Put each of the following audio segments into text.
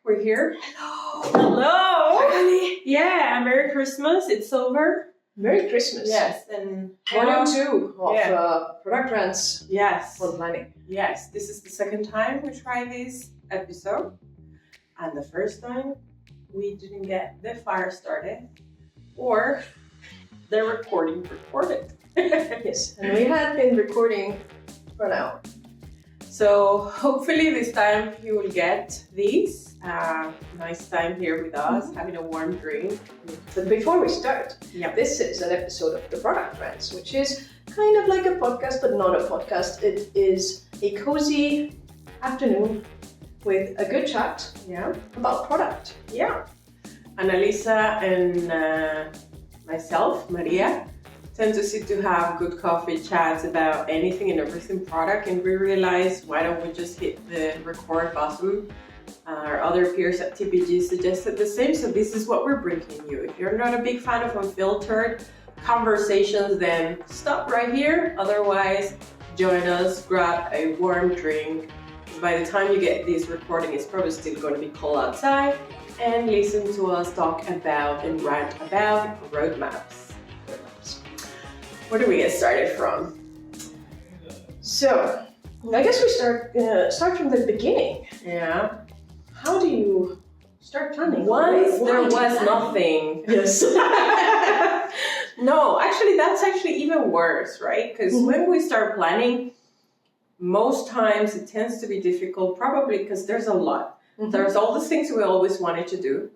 We're here. Hello. Hello. Yeah, Merry Christmas. It's over. Merry Christmas. Yes, and Volume 2 of Product Rants Yes. on planning. Yes, this is the second time we try this episode. And the first time we didn't get the fire started or the recording recorded. Yes, and we had been recording for an hour. So hopefully this time you will get these. Nice time here with us, having a warm drink. But before we start, Yeah. this is an episode of the Product Rants, which is kind of like a podcast, but not a podcast. It is a cozy afternoon with a good chat about product. Yeah. Anna-Liisa and myself, Maria, tend to sit to have good coffee chats about anything and everything product, and we realized, why don't we just hit the record button? Our other peers at TPG suggested the same, so this is what we're bringing you. If you're not a big fan of unfiltered conversations, then stop right here. Otherwise, join us, grab a warm drink. By the time you get this recording, it's probably still going to be cold outside, and listen to us talk about and rant about roadmaps. Where do we get started from? So, I guess we start from the beginning. Yeah. How do you start planning? Once Why there do you was plan? nothing. Yes. No, actually, that's actually even worse, right? Because when we start planning, most times it tends to be difficult, probably because there's a lot. There's all the things we always wanted to do,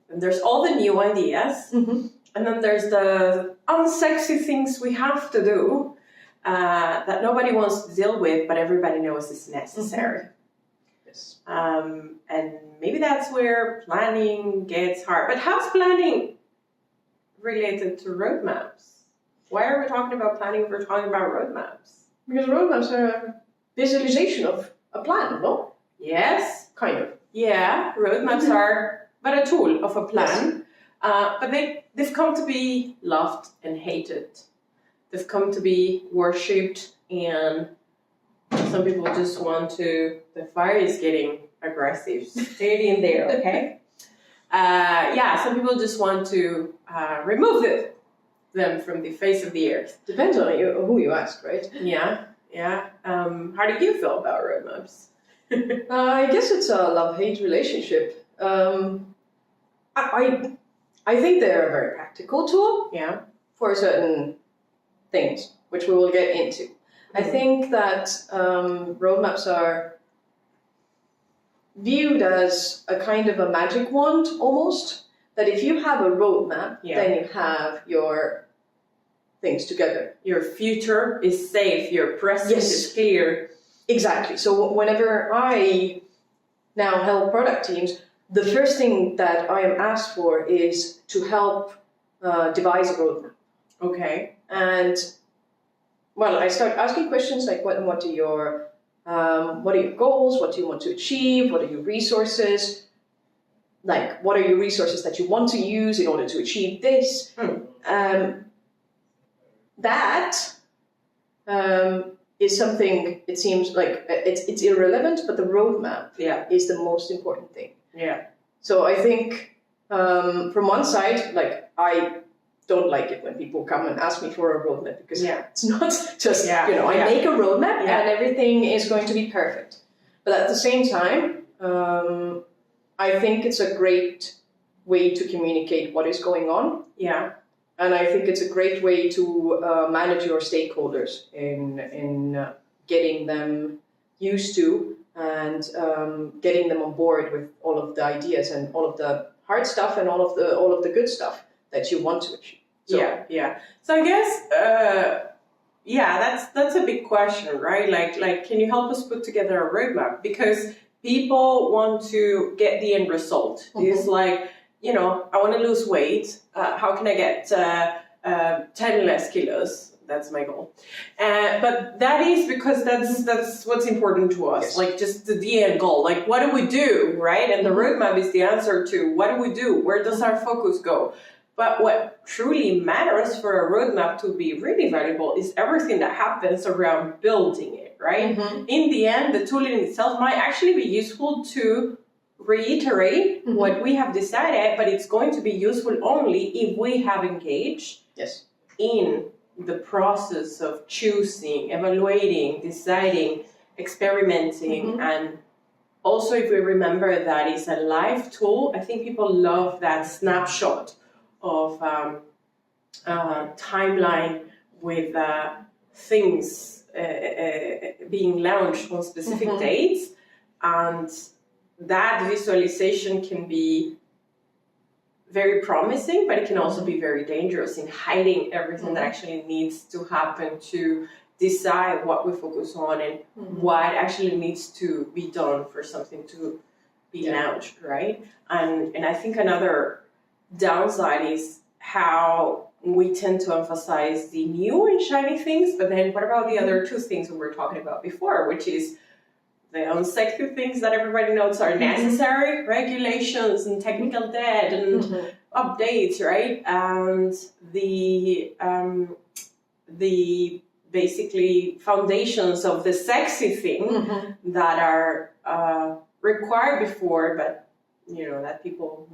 and there's all the new ideas, and then there's the unsexy things we have to do that nobody wants to deal with, but everybody knows is necessary. Yes. And maybe that's where planning gets hard. But how's planning related to roadmaps? Why are we talking about planning if we're talking about roadmaps? Because roadmaps are a visualization of a plan, no? Yes. Kind of. Yeah, roadmaps are but a tool of a plan. But they've come to be loved and hated. They've come to be worshipped, and some people just want to... The fire is getting aggressive. Stay in there, okay? Some people just want to remove them from the face of the earth. Depends on who you ask, right? Yeah. How do you feel about roadmaps? I guess it's a love-hate relationship. I think they're a very practical tool for certain things, which we will get into. I think that roadmaps are viewed as a kind of a magic wand, almost. That if you have a roadmap, then you have your things together. Your future is safe, your present is clear. Exactly. So whenever I now help product teams, the first thing that I am asked for is to help devise a roadmap. Okay. And well, I start asking questions like, what are your goals? What do you want to achieve? What are your resources? Like, what are your resources that you want to use in order to achieve this? That is something, it seems like it's irrelevant, but the roadmap is the most important thing. Yeah. So I think from one side, like, I don't like it when people come and ask me for a roadmap, because it's not just, I make a roadmap and everything is going to be perfect. But at the same time, I think it's a great way to communicate what is going on. Yeah. And I think it's a great way to manage your stakeholders in getting them used to and getting them on board with all of the ideas and all of the hard stuff and all of the good stuff that you want to achieve. So, So I guess that's a big question, right? Like, can you help us put together a roadmap? Because people want to get the end result. It's like, I want to lose weight. How can I get 10 less kilos? That's my goal. But that is because that's what's important to us. Yes. Like, just the end goal. Like, what do we do, right? And the roadmap is the answer to what do we do? Where does our focus go? But what truly matters for a roadmap to be really valuable is everything that happens around building it, right? In the end, the tool in itself might actually be useful to reiterate what we have decided, but it's going to be useful only if we have engaged in the process of choosing, evaluating, deciding, experimenting, and also if we remember that it's a live tool. I think people love that snapshot of timeline with things being launched on specific dates, and that visualization can be very promising, but it can also be very dangerous in hiding everything that actually needs to happen to decide what we focus on and what actually needs to be done for something to be launched, right? And I think another downside is how we tend to emphasize the new and shiny things, but then what about the other two things we were talking about before, which is the unsexy things that everybody knows are necessary, regulations and technical debt and updates, right? And the basically foundations of the sexy thing that are required before, but that people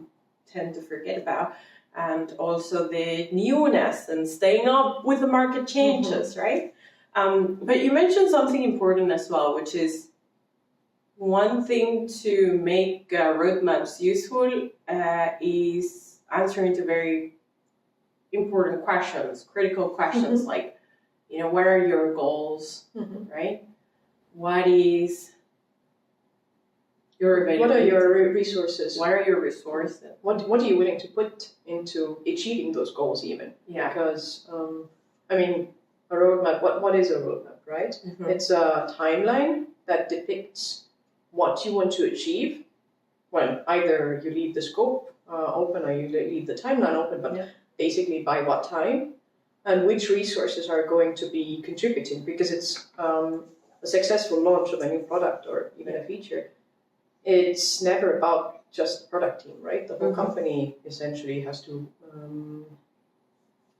tend to forget about. And also the newness and staying up with the market changes, right? But you mentioned something important as well, which is one thing to make roadmaps useful is answering to very important questions, critical questions, like, what are your goals, right? What is your availability? What are your resources? What are your resources? What are you willing to put into achieving those goals even? Yeah. Because, a roadmap, what is a roadmap, right? It's a timeline that depicts what you want to achieve. Well, either you leave the scope open or you leave the timeline open, but basically by what time and which resources are going to be contributing, because it's a successful launch of a new product or even a feature. It's never about just the product team, right? The whole company essentially has to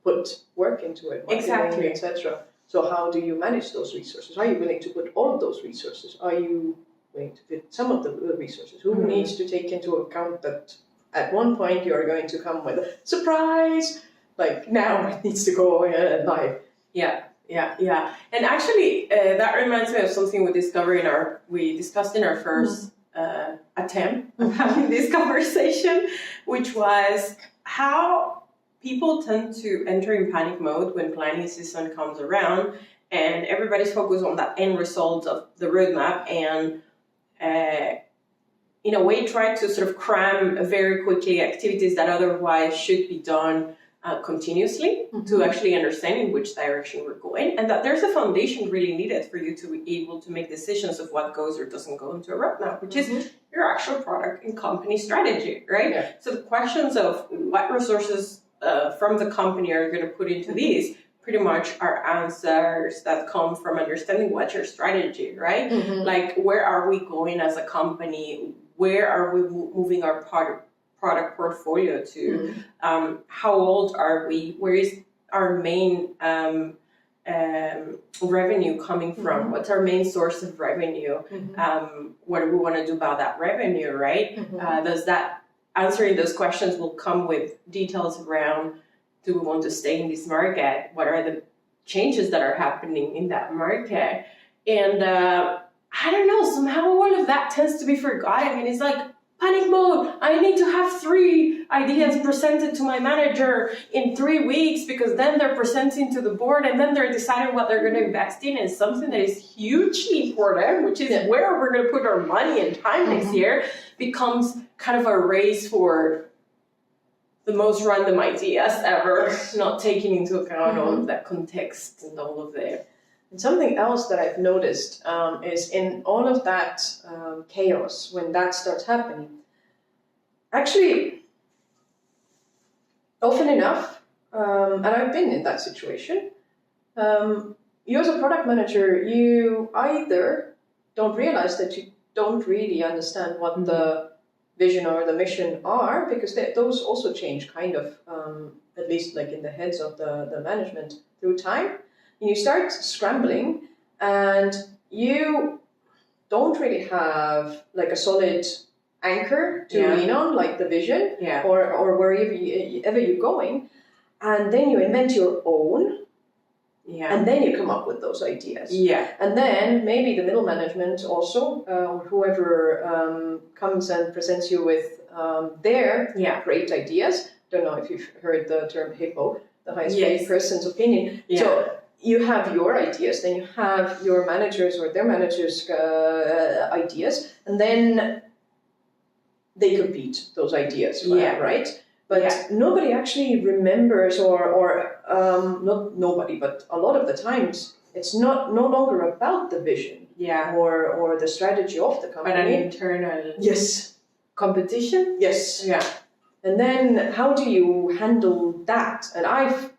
put work into it, marketing, etc. So how do you manage those resources? Are you willing to put all of those resources? Are you willing to fit some of the resources? Who needs to take into account that at one point you are going to come with a surprise, like now it needs to go live. Yeah. And actually, that reminds me of something we discussed in our first attempt of having this conversation, which was how people tend to enter in panic mode when planning season comes around, and everybody's focused on that end result of the roadmap, and in a way try to sort of cram very quickly activities that otherwise should be done continuously to actually understand in which direction we're going, and that there's a foundation really needed for you to be able to make decisions of what goes or doesn't go into a roadmap, which is your actual product and company strategy, right? Yeah. So the questions of what resources from the company are going to put into these pretty much are answers that come from understanding what's your strategy, right? Like, where are we going as a company? Where are we moving our product portfolio to? How old are we? Where is our main revenue coming from? What's our main source of revenue? What do we want to do about that revenue, right? Does that answering those questions will come with details around, do we want to stay in this market? What are the changes that are happening in that market? And I don't know, somehow all of that tends to be forgotten. It's like panic mode. I need to have 3 ideas presented to my manager in 3 weeks, because then they're presenting to the board and then they're deciding what they're going to invest in. And something that is hugely important, which is where we're going to put our money and time next year, becomes kind of a race for the most random ideas ever, not taking into account all of that context and all of the... And something else that I've noticed is in all of that chaos, when that starts happening, actually, often enough, and I've been in that situation, you as a product manager, you either don't realize that you don't really understand what the vision or the mission are, because those also change kind of, at least like in the heads of the management through time. And you start scrambling and you don't really have like a solid anchor to lean on, like the vision, or wherever you're going, and then you invent your own. Yeah. And then you come up with those ideas. Yeah. And then maybe the middle management also, or whoever comes and presents you with their great ideas. Don't know if you've heard the term HIPPO, the highest paid person's opinion. Yeah. So you have your ideas, then you have your managers or their managers' ideas, and then they compete those ideas, right? But nobody actually remembers, or not nobody, but a lot of the times, it's no longer about the vision or the strategy of the company. But an internal competition? Yes. Yeah. And then how do you handle that? And I've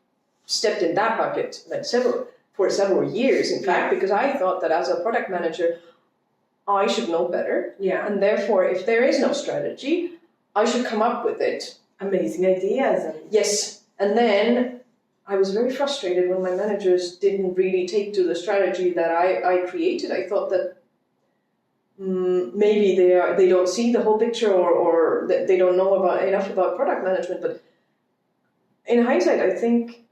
stepped in that bucket for several years, in fact, because I thought that as a product manager, I should know better. Yeah. And therefore, if there is no strategy, I should come up with it. Amazing ideas. Yes. And then I was very frustrated when my managers didn't really take to the strategy that I created. I thought that maybe they don't see the whole picture, or that they don't know enough about product management. But in hindsight, I think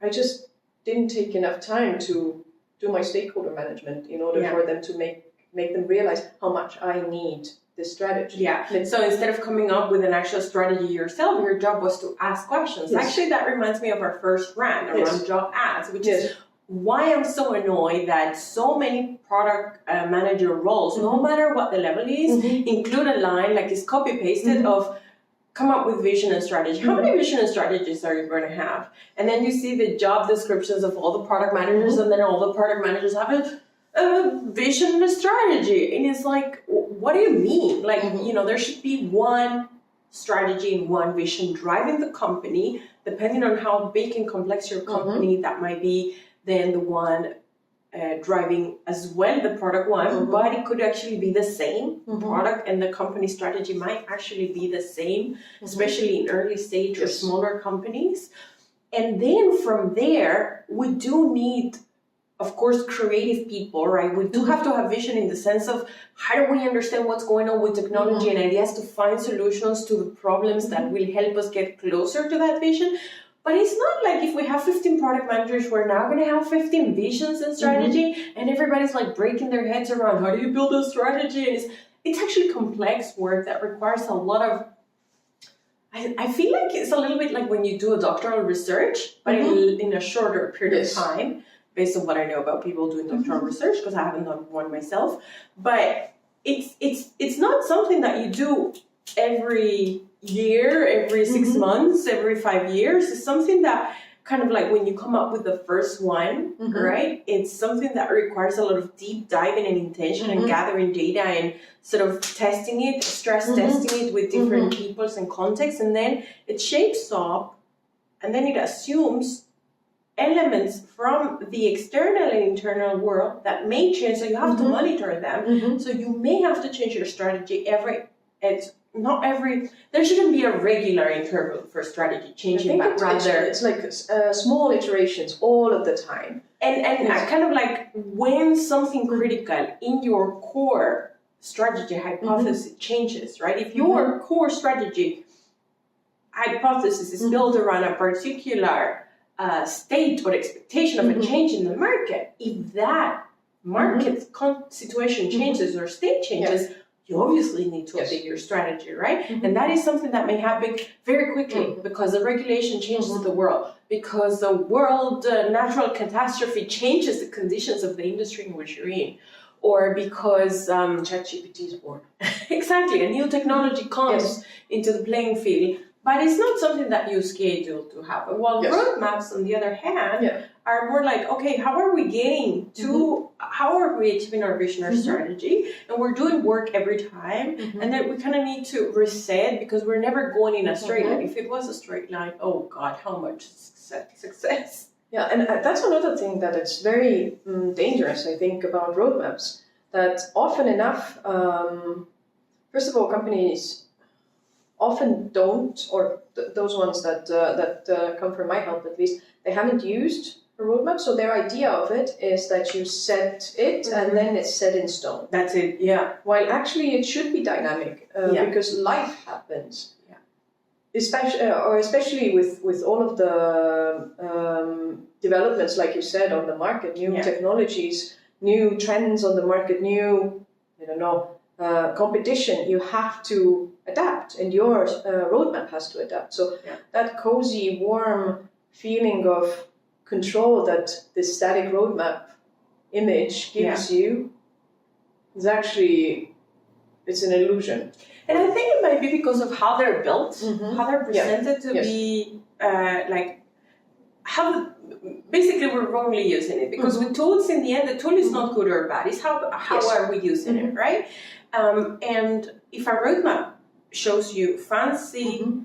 I just didn't take enough time to do my stakeholder management in order for them to make them realize how much I need this strategy. Yeah. So instead of coming up with an actual strategy yourself, your job was to ask questions. Yes. Actually, that reminds me of our first rant around job ads, which is why I'm so annoyed that so many product manager roles, no matter what the level is, include a line like it's copy-pasted of come up with vision and strategy. How many vision and strategies are you going to have? And then you see the job descriptions of all the product managers, and then all the product managers have a vision and a strategy. And it's like, what do you mean? Like, there should be one strategy and one vision driving the company. Depending on how big and complex your company, that might be then the one driving as well the product one, but it could actually be the same product, and the company strategy might actually be the same, especially in early stage or smaller companies. And then from there, we do need, of course, creative people, right? We do have to have vision in the sense of how do we understand what's going on with technology and ideas to find solutions to the problems that will help us get closer to that vision. But it's not like if we have 15 product managers, we're now going to have 15 visions and strategy, and everybody's like breaking their heads around how do you build a strategy? And it's actually complex work that requires a lot of, I feel like it's a little bit like when you do a doctoral research, but in a shorter period of time, based on what I know about people doing doctoral research, because I haven't done one myself. But it's not something that you do every year, every 6 months, every 5 years. It's something that kind of like when you come up with the first one, right? It's something that requires a lot of deep diving and intention and gathering data and sort of testing it, stress testing it with different peoples and contexts. And then it shapes up, and then it assumes elements from the external and internal world that may change, so you have to monitor them. So you may have to change your strategy there shouldn't be a regular interval for strategy changing, but rather it's like small iterations all of the time. And kind of like when something critical in your core strategy hypothesis changes, right? If your core strategy hypothesis is built around a particular state or expectation of a change in the market, if that market situation changes or state changes, you obviously need to update your strategy, right? And that is something that may happen very quickly because the regulation changes the world, because the world natural catastrophe changes the conditions of the industry in which you're in, or because ChatGPT is born. Exactly, a new technology comes into the playing field. But it's not something that you schedule to happen. While roadmaps, on the other hand, are more like, okay, how are we getting to, how are we achieving our vision or strategy? And we're doing work every time. And then we kind of need to reset because we're never going in a straight line. If it was a straight line, oh God, how much success. Yeah, and that's another thing that it's very dangerous, I think, about roadmaps. That often enough, first of all, companies often don't, or those ones that come from my help at least, they haven't used a roadmap. So their idea of it is that you set it and then it's set in stone. That's it, yeah. While actually it should be dynamic because life happens. Especially with all of the developments, like you said, on the market, new technologies, new trends on the market, new, competition, you have to adapt, and your roadmap has to adapt. So that cozy, warm feeling of control that this static roadmap image gives you is actually, it's an illusion. And I think it might be because of how they're built, how they're presented to be basically we're wrongly using it. Because with tools, in the end, the tool is not good or bad. It's how are we using it, right? And if a roadmap shows you fancy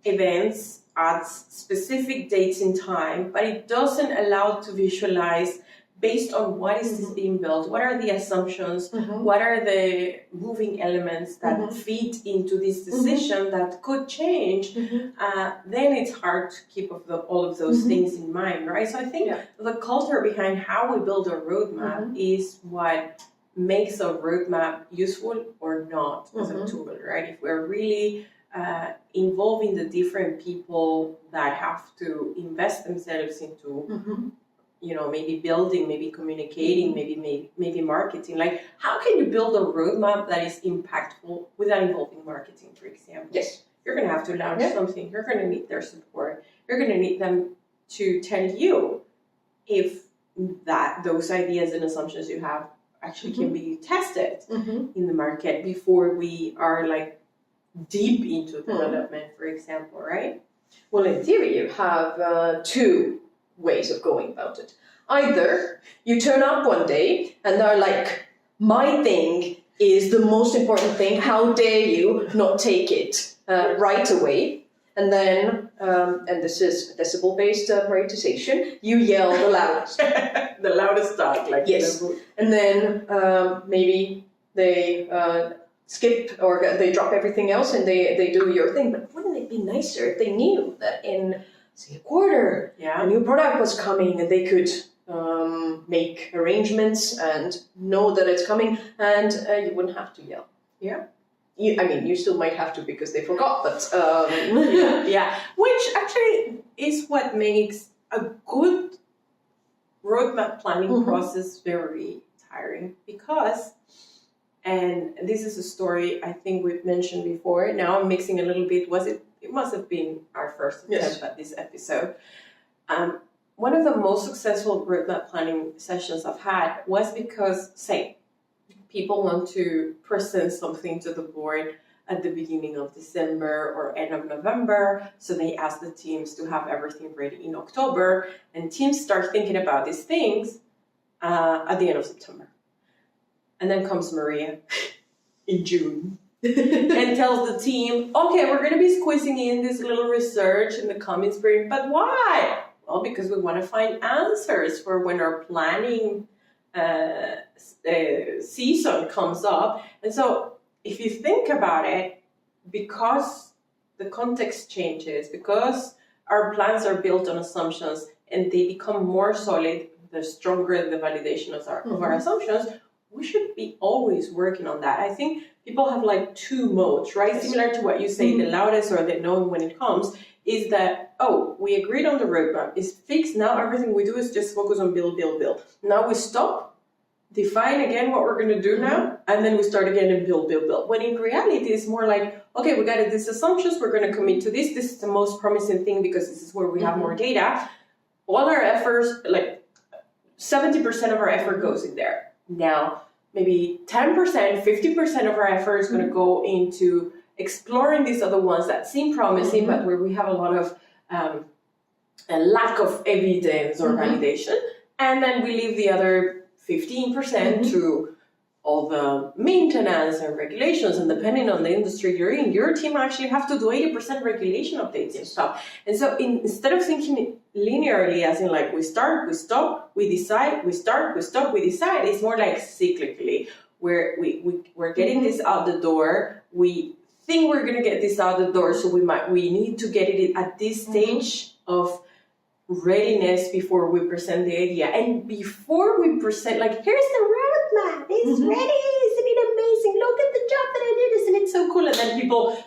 events at specific dates in time, but it doesn't allow to visualize based on what is this being built, what are the assumptions, what are the moving elements that feed into this decision that could change, then it's hard to keep all of those things in mind, right? So I think the culture behind how we build a roadmap is what makes a roadmap useful or not as a tool, right? If we're really involving the different people that have to invest themselves into maybe building, maybe communicating, maybe marketing. Like, how can you build a roadmap that is impactful without involving marketing, for example? Yes. You're going to have to launch something. You're going to need their support. You're going to need them to tell you if those ideas and assumptions you have actually can be tested in the market before we are like deep into development, for example, right? Well, in theory, you have two ways of going about it. Either you turn up one day and they're like, my thing is the most important thing, how dare you not take it right away, and then and this is decibel-based prioritization, you yell the loudest. The loudest dog, like and then maybe they skip or they drop everything else and they do your thing. But wouldn't it be nicer if they knew that in, say, a quarter, a new product was coming and they could make arrangements and know that it's coming, and you wouldn't have to yell. You still might have to because they forgot, but which actually is what makes a good roadmap planning process very tiring, because, and this is a story I think we've mentioned before, now I'm mixing a little bit, it must have been our first attempt at this episode. One of the most successful roadmap planning sessions I've had was because, say, people want to present something to the board at the beginning of December or end of November, so they ask the teams to have everything ready in October, and teams start thinking about these things at the end of September. And then comes Maria in June and tells the team, okay, we're going to be squeezing in this little research in the coming spring, but why? Well, because we want to find answers for when our planning season comes up. And so if you think about it, because the context changes, because our plans are built on assumptions and they become more solid, the stronger the validation of our assumptions, we should be always working on that. I think people have like two modes, right? Similar to what you say, the loudest or the knowing when it comes, is that, we agreed on the roadmap, it's fixed, now everything we do is just focus on build. Now we stop, define again what we're going to do now, and then we start again and build. When in reality, it's more like, okay, we got these assumptions, we're going to commit to this is the most promising thing because this is where we have more data. All our efforts, like 70% of our effort goes in there. Now, maybe 10%, 50% of our effort is going to go into exploring these other ones that seem promising, but where we have a lot of a lack of evidence or validation. And then we leave the other 15% to all the maintenance and regulations. And depending on the industry you're in, your team actually have to do 80% regulation updates and stuff. And so instead of thinking linearly, as in like we start, we stop, we decide, we start, we stop, we decide, it's more like cyclically, where we're getting this out the door, we think we're going to get this out the door, so we need to get it at this stage of readiness before we present the idea. And before we present, like, here's the roadmap. It's ready. Isn't it amazing? Look at the job that I did. Isn't it so cool? And then people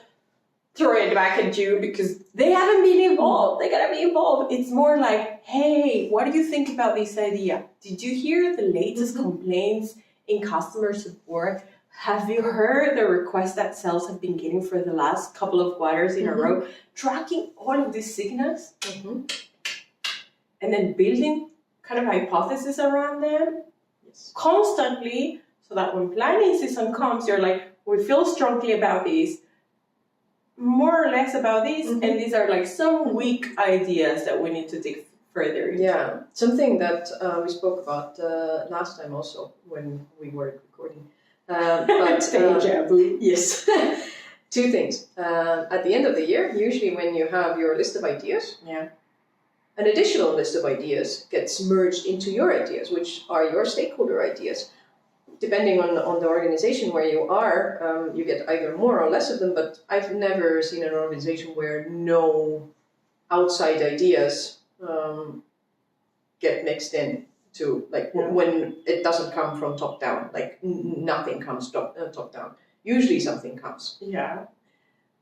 throw it back at you because they haven't been involved. They gotta be involved. It's more like, hey, what do you think about this idea? Did you hear the latest complaints in customer support? Have you heard the requests that sales have been getting for the last couple of quarters in a row? Tracking all of these signals and then building kind of hypotheses around them constantly, so that when planning season comes, you're like, we feel strongly about these, more or less about these, and these are like some weak ideas that we need to dig further into. Yeah, something that we spoke about last time also when we were recording. Yes. Two things. At the end of the year, usually when you have your list of ideas, an additional list of ideas gets merged into your ideas, which are your stakeholder ideas. Depending on the organization where you are, you get either more or less of them, but I've never seen an organization where no outside ideas get mixed in to, like, when it doesn't come from top down, like nothing comes top down. Usually something comes. Yeah.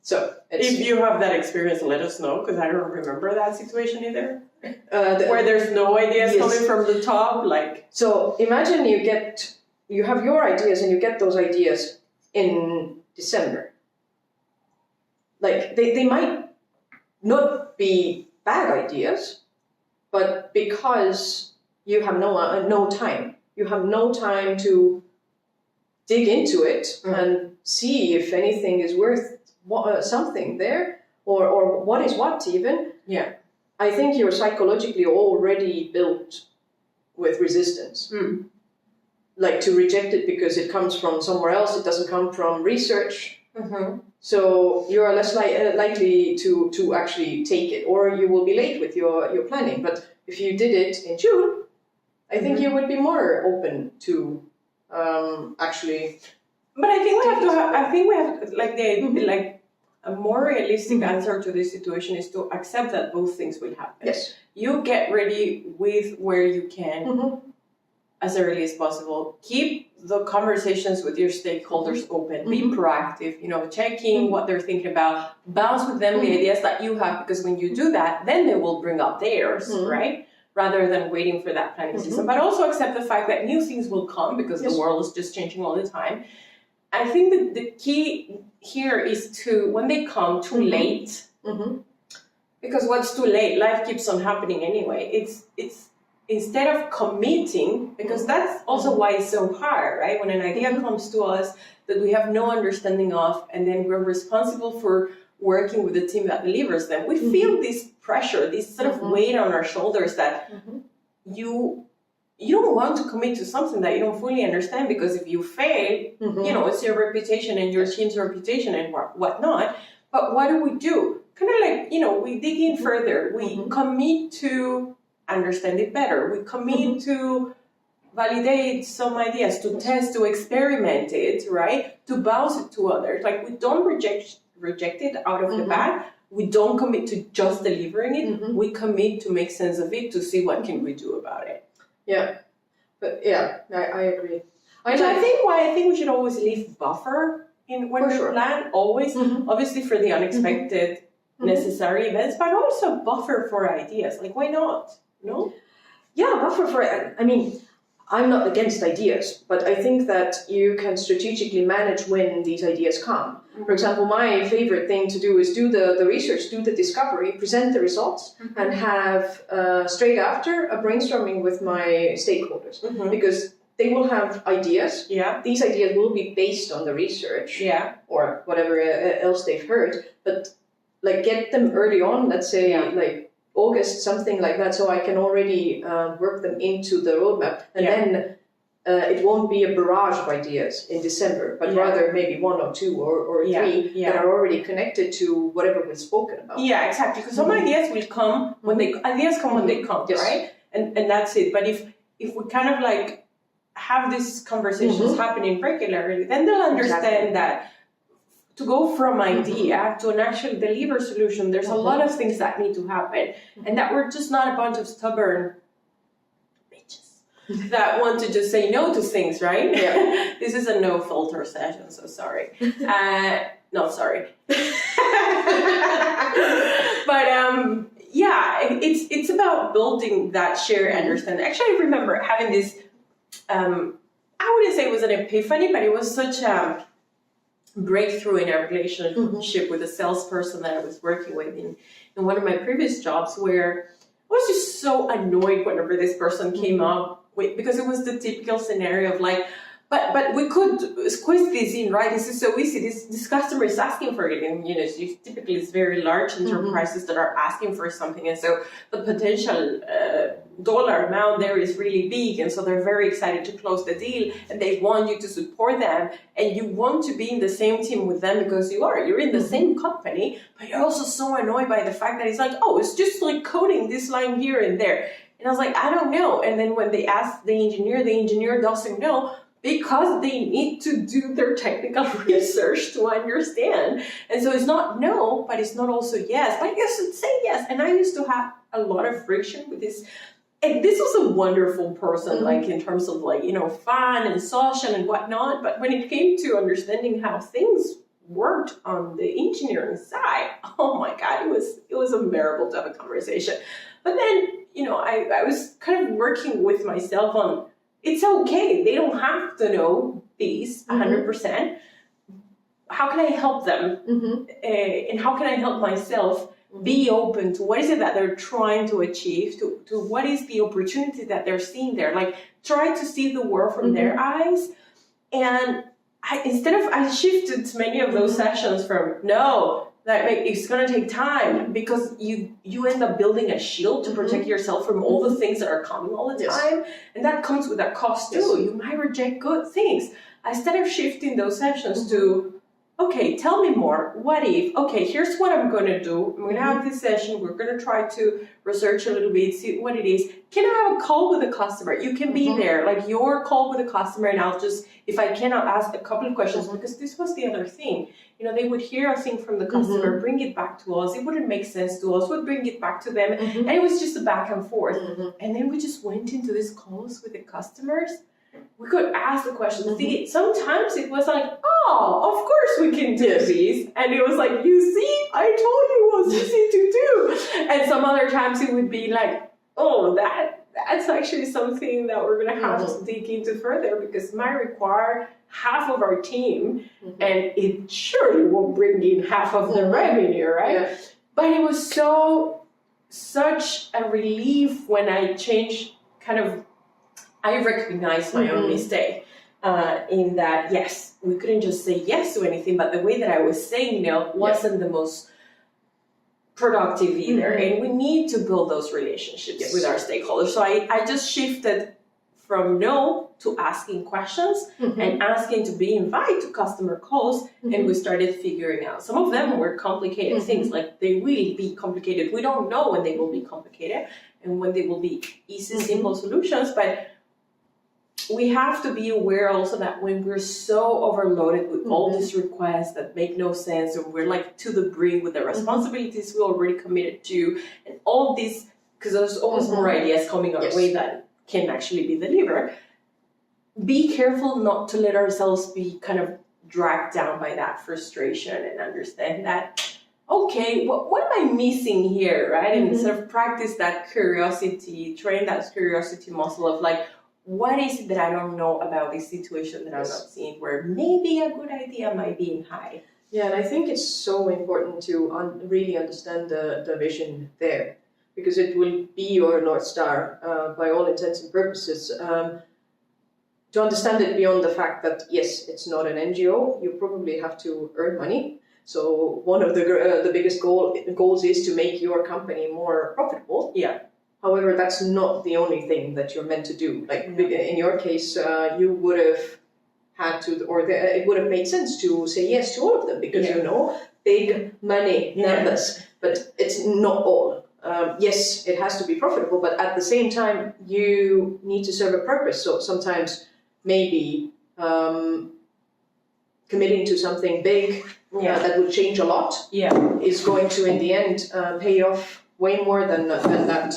So if you have that experience, let us know, because I don't remember that situation either. Where there's no ideas coming from the top, like. So imagine you have your ideas and you get those ideas in December. Like they might not be bad ideas, but because you have no time, you have no time to dig into it and see if anything is worth something there, or what is what even. Yeah. I think you're psychologically already built with resistance. Like to reject it because it comes from somewhere else, it doesn't come from research. So you're less likely to actually take it, or you will be late with your planning. But if you did it in June, I think you would be more open to actually. But I think we have like a more realistic answer to this situation is to accept that both things will happen. Yes. You get ready with where you can as early as possible. Keep the conversations with your stakeholders open. Be proactive, checking what they're thinking about. Bounce with them the ideas that you have, because when you do that, then they will bring up theirs, right? Rather than waiting for that planning season. But also accept the fact that new things will come because the world is just changing all the time. I think that the key here is to, when they come too late, because what's too late, life keeps on happening anyway. It's instead of committing, because that's also why it's so hard, right? When an idea comes to us that we have no understanding of, and then we're responsible for working with the team that delivers them, we feel this pressure, this sort of weight on our shoulders that you don't want to commit to something that you don't fully understand, because if you fail, it's your reputation and your team's reputation and whatnot. But what do? Kind of like, we dig in further. We commit to understand it better. We commit to validate some ideas, to test, to experiment it, right? To bounce it to others. Like, we don't reject it out of the bat. We don't commit to just delivering it. We commit to make sense of it, to see what can we do about it. Yeah, but I agree. I think we should always leave buffer when we plan. Always, obviously for the unexpected, necessary events, but also buffer for ideas. Like, why not? No? Yeah, buffer for. I mean, I'm not against ideas, but I think that you can strategically manage when these ideas come. For example, my favorite thing to do is do the research, do the discovery, present the results, and have straight after a brainstorming with my stakeholders, because they will have ideas. Yeah. These ideas will be based on the research. Yeah. Or whatever else they've heard, but like get them early on. Let's say like August, something like that, so I can already work them into the roadmap, and then it won't be a barrage of ideas in December, but rather maybe one or two or three that are already connected to whatever we've spoken about. Yeah, exactly. Because some ideas will come when they come, right? And that's it. But if we kind of like have these conversations happening regularly, then they'll understand that to go from idea to an actual deliver solution, there's a lot of things that need to happen, and that we're just not a bunch of stubborn bitches that want to just say no to things, right? Yeah. This is a no filter session, so sorry. Not sorry. But yeah, it's about building that shared understanding. Actually, I remember having this, I wouldn't say it was an epiphany, but it was such a breakthrough in our relationship with a salesperson that I was working with in one of my previous jobs, where I was just so annoyed whenever this person came up with, because it was the typical scenario of like, but we could squeeze this in, right? This is so easy. This customer is asking for it, and typically it's very large enterprises that are asking for something, and so the potential dollar amount there is really big, and so they're very excited to close the deal, and they want you to support them, and you want to be in the same team with them because you're in the same company, but you're also so annoyed by the fact that it's like, oh, it's just like coding this line here and there, and I was like, I don't know, and then when they ask the engineer doesn't know, because they need to do their technical research to understand. And so it's not no, but it's not also yes. But you should say yes. And I used to have a lot of friction with this. And this was a wonderful person, like in terms of like, fun and social and whatnot. But when it came to understanding how things worked on the engineering side, oh my God, it was unbearable to have a conversation. But then, I was kind of working with myself on, it's okay. They don't have to know these 100%. How can I help them? And how can I help myself be open to what is it that they're trying to achieve, to what is the opportunity that they're seeing there? Like, try to see the world from their eyes. And I shifted many of those sessions from, no, it's going to take time, because you end up building a shield to protect yourself from all the things that are coming all the time. And that comes with a cost too. You might reject good things. Instead of shifting those sessions to, okay, tell me more. What if? Okay, here's what I'm going to do. I'm going to have this session. We're going to try to research a little bit, see what it is. Can I have a call with a customer? You can be there, like your call with a customer, and I'll just, if I cannot, ask a couple of questions, because this was the other thing. They would hear a thing from the customer, bring it back to us. It wouldn't make sense to us. We'd bring it back to them. And it was just a back and forth. And then we just went into these calls with the customers. We could ask the questions. Sometimes it was like, oh, of course we can do this. And it was like, you see, I told you it was easy to do. And some other times it would be like, oh, that's actually something that we're going to have to dig into further, because it might require half of our team, and it surely won't bring in half of the revenue, right? Yeah. But it was such a relief when I changed I recognized my own mistake in that, yes, we couldn't just say yes to anything, but the way that I was saying no wasn't the most productive either. And we need to build those relationships with our stakeholders. So I just shifted from no to asking questions and asking to be invited to customer calls, and we started figuring out. Some of them were complicated things, like they will be complicated. We don't know when they will be complicated and when they will be easy, simple solutions, but we have to be aware also that when we're so overloaded with all these requests that make no sense, and we're like to the brink with the responsibilities we already committed to, and all these, because there's always more ideas coming our way that can actually be delivered, be careful not to let ourselves be kind of dragged down by that frustration, and understand that, okay, what am I missing here, right? And sort of practice that curiosity, train that curiosity muscle of like, what is it that I don't know about this situation that I'm not seeing, where maybe a good idea might be in hide? Yeah, and I think it's so important to really understand the vision there, because it will be your North Star by all intents and purposes. To understand it beyond the fact that, yes, it's not an NGO, you probably have to earn money. So one of the biggest goals is to make your company more profitable. Yeah. However, that's not the only thing that you're meant to do. Like in your case, you would have had to, it would have made sense to say yes to all of them, because big money numbers, but it's not all. Yes, it has to be profitable, but at the same time, you need to serve a purpose. So sometimes maybe committing to something big that would change a lot is going to, in the end, pay off way more than that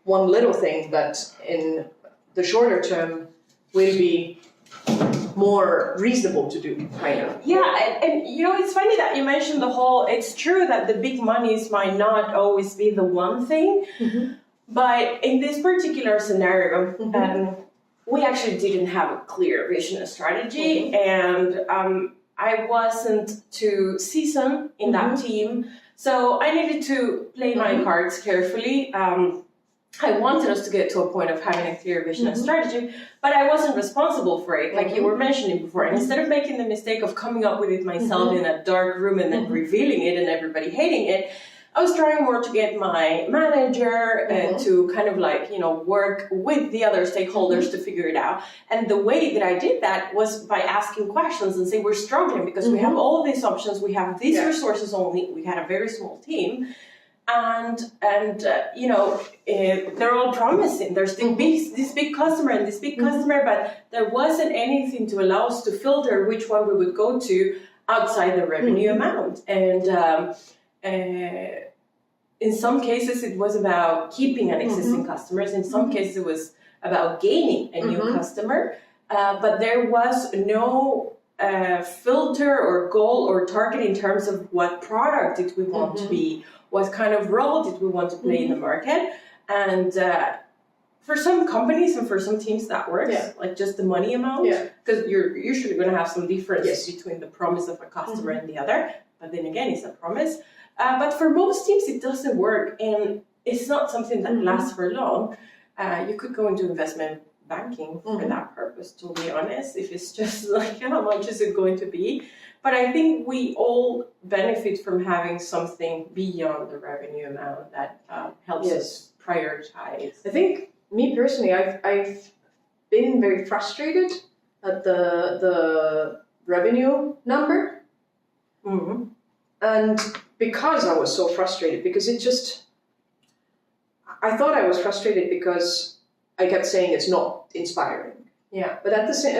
one little thing that in the shorter term will be more reasonable to do, kind of. Yeah, and you know, it's funny that you mentioned it's true that the big monies might not always be the one thing, but in this particular scenario, we actually didn't have a clear vision and strategy, and I wasn't too seasoned in that team, so I needed to play my cards carefully. I wanted us to get to a point of having a clear vision and strategy, but I wasn't responsible for it, like you were mentioning before. And instead of making the mistake of coming up with it myself in a dark room and then revealing it and everybody hating it, I was trying more to get my manager to kind of like, you know, work with the other stakeholders to figure it out. And the way that I did that was by asking questions and saying, we're struggling because we have all these options, we have these resources only, we had a very small team. And you know, they're all promising. There's this big customer and this big customer, but there wasn't anything to allow us to filter which one we would go to outside the revenue amount. And in some cases, it was about keeping an existing customers. In some cases, it was about gaining a new customer. But there was no filter or goal or target in terms of what product did we want to be, what kind of role did we want to play in the market. And for some companies and for some teams that works, like just the money amount, because you're usually going to have some difference between the promise of a customer and the other, but then again, it's a promise. But for most teams, it doesn't work, and it's not something that lasts for long. You could go into investment banking for that purpose, to be honest, if it's just like, how much is it going to be? But I think we all benefit from having something beyond the revenue amount that helps us prioritize. I think, me personally, I've been very frustrated at the revenue number. And because I was so frustrated, because I thought I was frustrated because I kept saying it's not inspiring. Yeah. But at the same,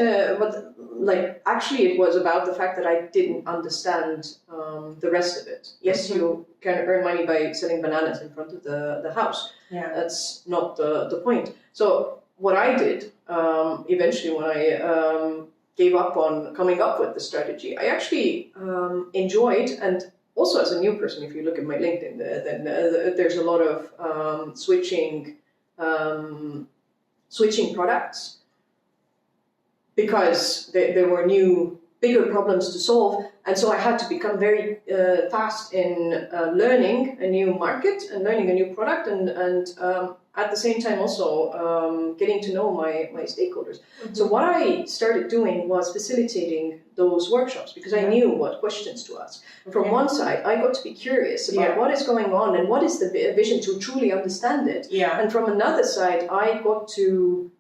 actually, it was about the fact that I didn't understand the rest of it. Yes, you can earn money by selling bananas in front of the house. Yeah. That's not the point. So what I did eventually, when I gave up on coming up with the strategy, I actually enjoyed, and also as a new person, if you look at my LinkedIn, then there's a lot of switching products, because there were new, bigger problems to solve. And so I had to become very fast in learning a new market and learning a new product, and at the same time also getting to know my stakeholders. So what I started doing was facilitating those workshops, because I knew what questions to ask. From one side, I got to be curious about what is going on and what is the vision, to truly understand it. And from another side, I got to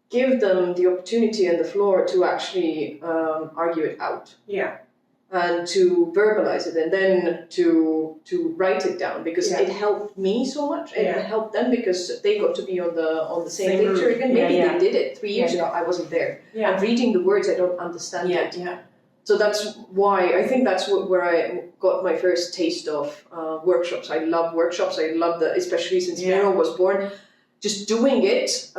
give them the opportunity and the floor to actually argue it out. And to verbalize it, and then to write it down, because it helped me so much. It helped them because they got to be on the same picture again. Maybe they did it 3 years ago. I wasn't there. And reading the words, I don't understand it. So that's why I think that's where I got my first taste of workshops. I love workshops. I love especially since Miro was born, just doing it.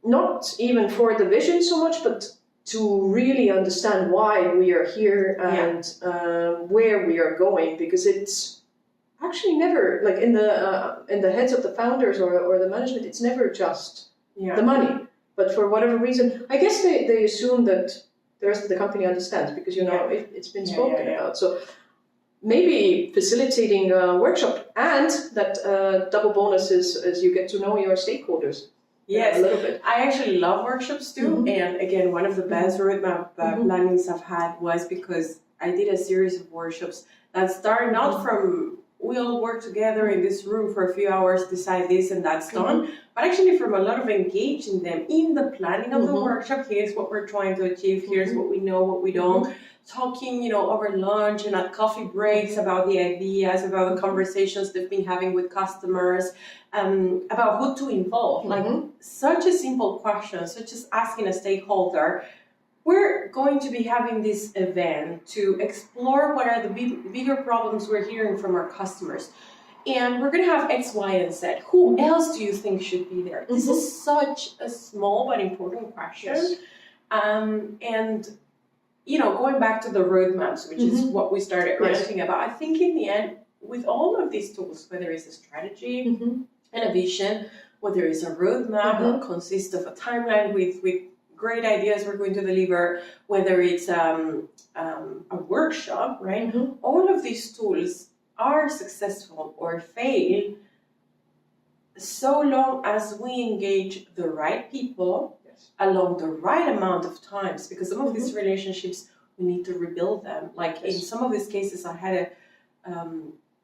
Not even for the vision so much, but to really understand why we are here and where we are going, because it's actually never, like in the heads of the founders or the management, it's never just the money. But for whatever reason, I guess they assume that the rest of the company understands, because it's been spoken about. So maybe facilitating a workshop, and that double bonus is you get to know your stakeholders. Yes, a little bit. I actually love workshops too. And again, one of the best roadmap plannings I've had was because I did a series of workshops that started not from we all work together in this room for a few hours, decide this and that's done, but actually from a lot of engaging them in the planning of the workshop. Here's what we're trying to achieve, here's what we know, what we don't. Talking, over lunch and at coffee breaks about the ideas, about the conversations they've been having with customers, about who to involve. Like such a simple question, such as asking a stakeholder, we're going to be having this event to explore what are the bigger problems we're hearing from our customers. And we're going to have X, Y, and Z. Who else do you think should be there? This is such a small but important question. Yes. And, you know, going back to the roadmaps, which is what we started ranting about, I think in the end, with all of these tools, whether it's a strategy and a vision, whether it's a roadmap that consists of a timeline with great ideas we're going to deliver, whether it's a workshop, right? All of these tools are successful or fail so long as we engage the right people along the right amount of times, because some of these relationships, we need to rebuild them. Like in some of these cases, I had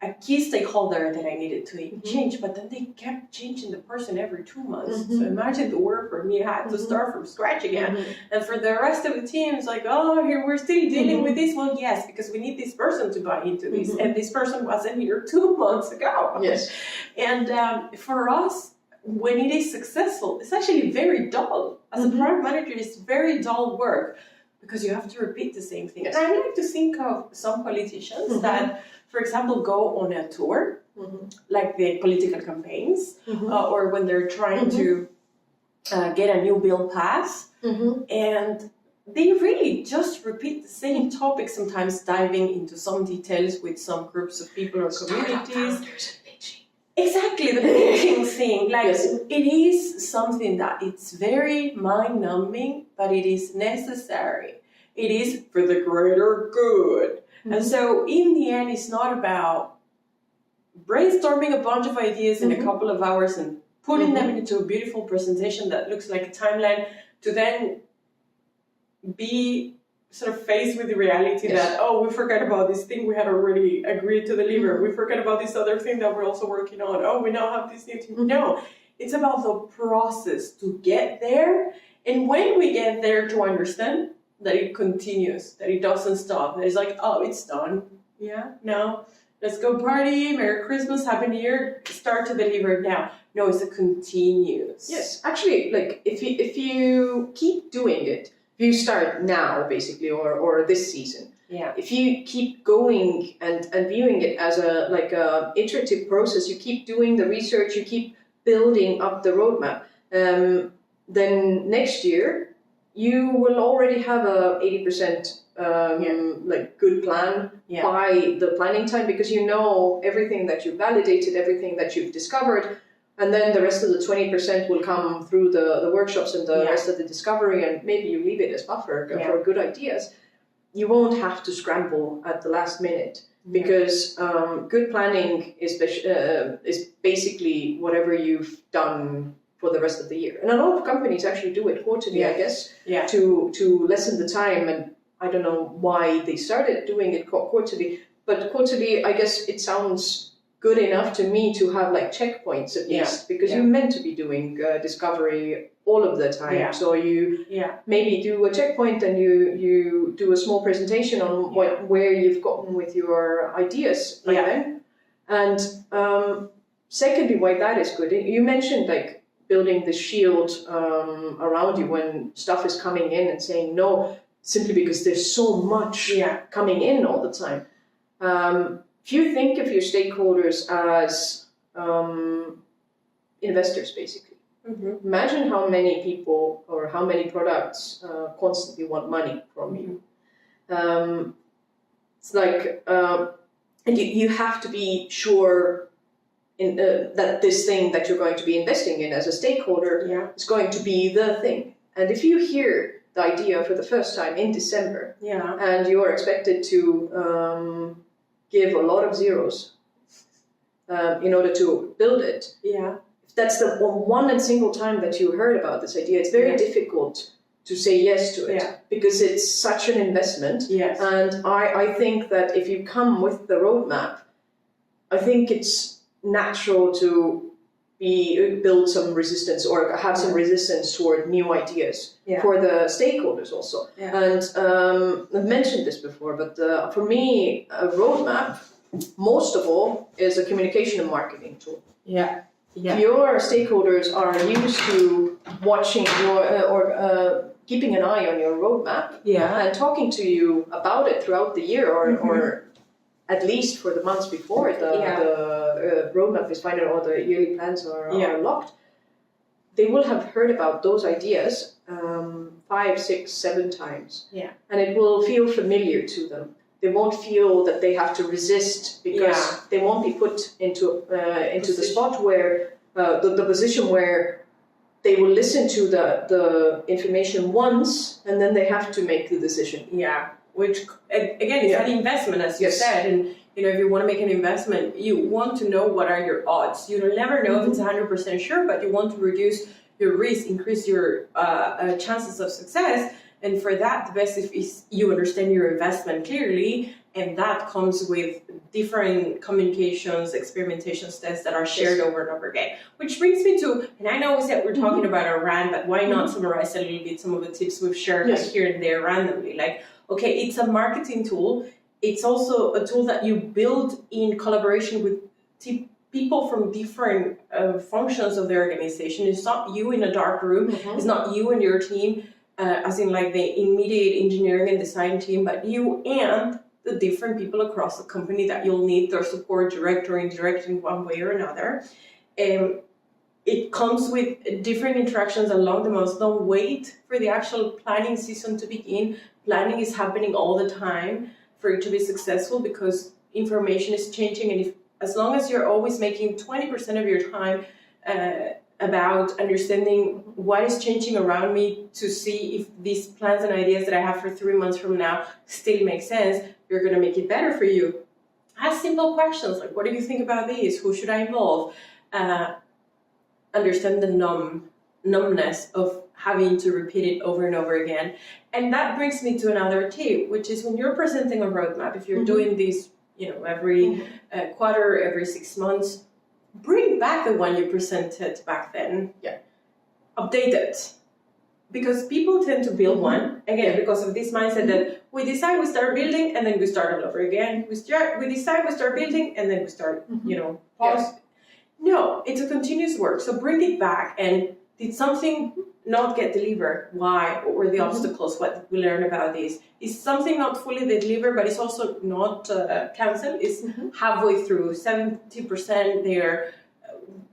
a key stakeholder that I needed to change, but then they kept changing the person every 2 months. So imagine the work for me, I had to start from scratch again. And for the rest of the team, it's like, oh, here we're still dealing with this. Well, yes, because we need this person to buy into this. And this person wasn't here 2 months ago. Yes. And for us, when it is successful, it's actually very dull. As a product manager, it's very dull work because you have to repeat the same thing. And I like to think of some politicians that, for example, go on a tour, like the political campaigns, or when they're trying to get a new bill passed, and they really just repeat the same topic, sometimes diving into some details with some groups of people or communities. Exactly, the pitching thing. Like, it is something that it's very mind-numbing, but it is necessary. It is for the greater good. And so, in the end, it's not about brainstorming a bunch of ideas in a couple of hours and putting them into a beautiful presentation that looks like a timeline to then be sort of faced with the reality that, oh, we forgot about this thing we had already agreed to deliver. We forgot about this other thing that we're also working on. Oh, we now have this new thing. No, it's about the process to get there. And when we get there, to understand that it continues, that it doesn't stop. That it's like, oh, it's done. Yeah, no, let's go party. Merry Christmas, Happy New Year. Start to deliver now. No, it's a continuous. Yes, actually, like if you keep doing it, if you start now, basically, or this season, if you keep going and viewing it as a iterative process, you keep doing the research, you keep building up the roadmap, then next year you will already have a 80% like good plan by the planning time, because you know everything that you've validated, everything that you've discovered. And then the rest of the 20% will come through the workshops and the rest of the discovery, and maybe you leave it as buffer for good ideas. You won't have to scramble at the last minute, because good planning is basically whatever you've done for the rest of the year. And a lot of companies actually do it quarterly, I guess, to lessen the time. And I don't know why they started doing it quarterly, but quarterly, I guess it sounds good enough to me to have like checkpoints at least, because you're meant to be doing discovery all of the time. So you maybe do a checkpoint and you do a small presentation on where you've gotten with your ideas by then. And secondly, why that is good, you mentioned like building the shield around you when stuff is coming in and saying no, simply because there's so much coming in all the time. If you think of your stakeholders as investors, basically, imagine how many people or how many products constantly want money from you. It's like, and you have to be sure that this thing that you're going to be investing in as a stakeholder is going to be the thing. And if you hear the idea for the first time in December, and you're expected to give a lot of zeros in order to build it. If that's the one and single time that you heard about this idea, it's very difficult to say yes to it because it's such an investment. And I think that if you come with the roadmap, I think it's natural to build some resistance or have some resistance toward new ideas for the stakeholders also. And I've mentioned this before, but for me, a roadmap, most of all, is a communication and marketing tool. Your stakeholders are used to watching keeping an eye on your roadmap and talking to you about it throughout the year or at least for the months before the roadmap is final or the yearly plans are locked, they will have heard about those ideas 5, 6, 7 times. Yeah. And it will feel familiar to them. They won't feel that they have to resist because they won't be put into the spot where the position where they will listen to the information once and then they have to make the decision. Yeah, which again is an investment, as you said, and if you want to make an investment, you want to know what are your odds. You'll never know if it's 100% sure, but you want to reduce your risk, increase your chances of success. And for that, the best is you understand your investment clearly, and that comes with different communications, experimentations, tests that are shared over and over again. Which brings me to, and I know we said we're talking about a rant, but why not summarize a little bit some of the tips we've shared here and there randomly? Like, okay, it's a marketing tool. It's also a tool that you build in collaboration with people from different functions of the organization. It's not you in a dark room. It's not you and your team, as in like the immediate engineering and design team, but you and the different people across the company that you'll need their support, direct or indirect, in one way or another. It comes with different interactions along the months. Don't wait for the actual planning season to begin. Planning is happening all the time for you to be successful because information is changing, and as long as you're always making 20% of your time about understanding what is changing around me to see if these plans and ideas that I have for 3 months from now still make sense, you're going to make it better for you. Ask simple questions like, what do you think about this? Who should I involve? Understand the numbness of having to repeat it over and over again. And that brings me to another tip, which is when you're presenting a roadmap, if you're doing this, every quarter, every 6 months, bring back the one you presented back then. Yeah. Update it. Because people tend to build one, again, because of this mindset that we decide we start building and then we start all over again. We decide we start building and then we start, pause. Yeah. No, it's a continuous work. So bring it back. And did something not get delivered? Why? What were the obstacles? What did we learn about this? Is something not fully delivered, but it's also not canceled? Is halfway through, 70% there?